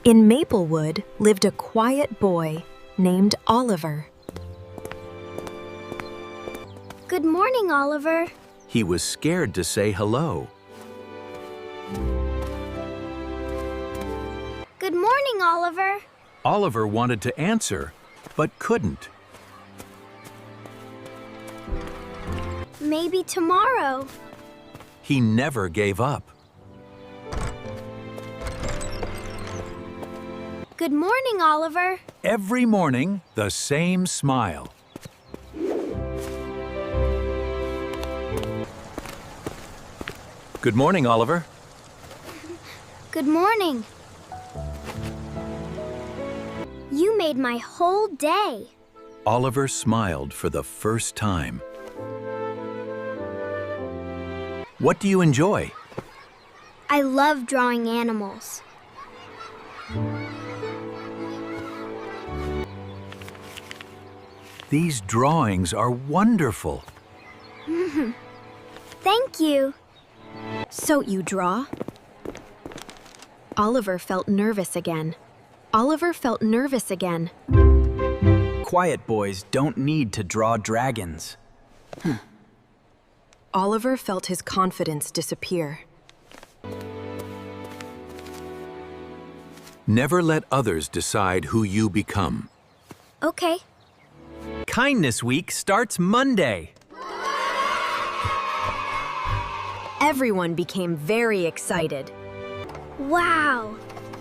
In Maplewood lived a quiet boy named Oliver. Good morning, Oliver. He was scared to say hello. Good morning, Oliver. Oliver wanted to answer, but couldn't. Maybe tomorrow. He never gave up. Good morning, Oliver. Every morning, the same smile. Good morning, Oliver. Good morning. You made my whole day. Oliver smiled for the first time. What do you enjoy? I love drawing animals. These drawings are wonderful. Thank you. So you draw? Oliver felt nervous again. Oliver felt nervous again. Quiet boys don't need to draw dragons. Oliver felt his confidence disappear. Never let others decide who you become. Okay. Kindness Week starts Monday. Everyone became very excited. Wow,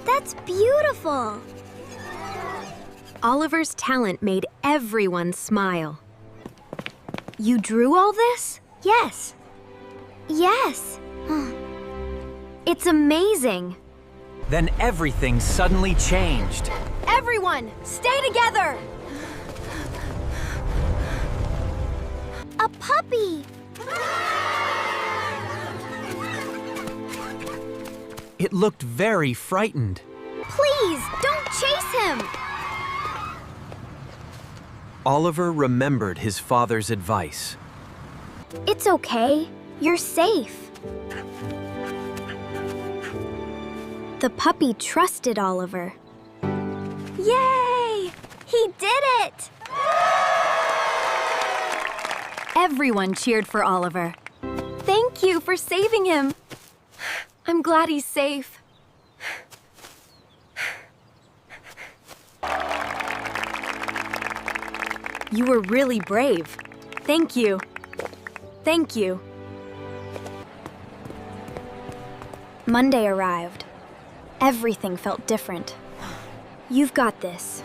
that's beautiful. Oliver's talent made everyone smile. You drew all this? Yes. Yes. It's amazing. Then everything suddenly changed. Everyone, stay together! A puppy. It looked very frightened. Please, don't chase him. Oliver remembered his father's advice. It's okay. You're safe. The puppy trusted Oliver. Yay! He did it! Everyone cheered for Oliver. Thank you for saving him. I'm glad he's safe. You were really brave. Thank you. Thank you. Monday arrived. Everything felt different. You've got this.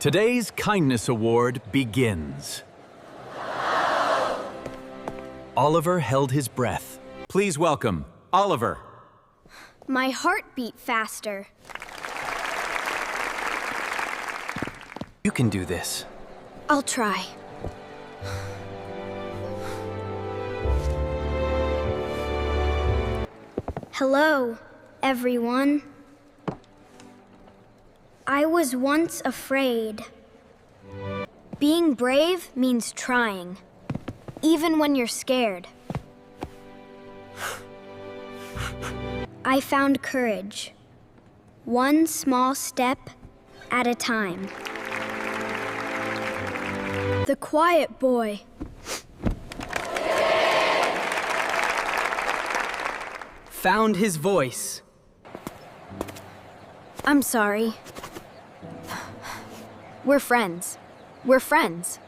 Today's Kindness Award begins. Oliver held his breath. Please welcome Oliver. My heart beat faster. You can do this. I'll try. Hello, everyone. I was once afraid. Being brave means trying, even when you're scared. I found courage, one small step at a time. The quiet boy. Found his voice. I'm sorry. We're friends. We're friends.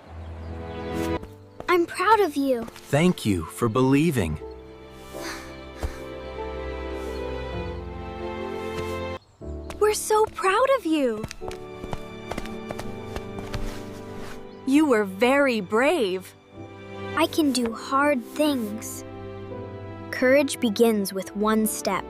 I'm proud of you. Thank you for believing. We're so proud of you. You were very brave. I can do hard things. Courage begins with one step.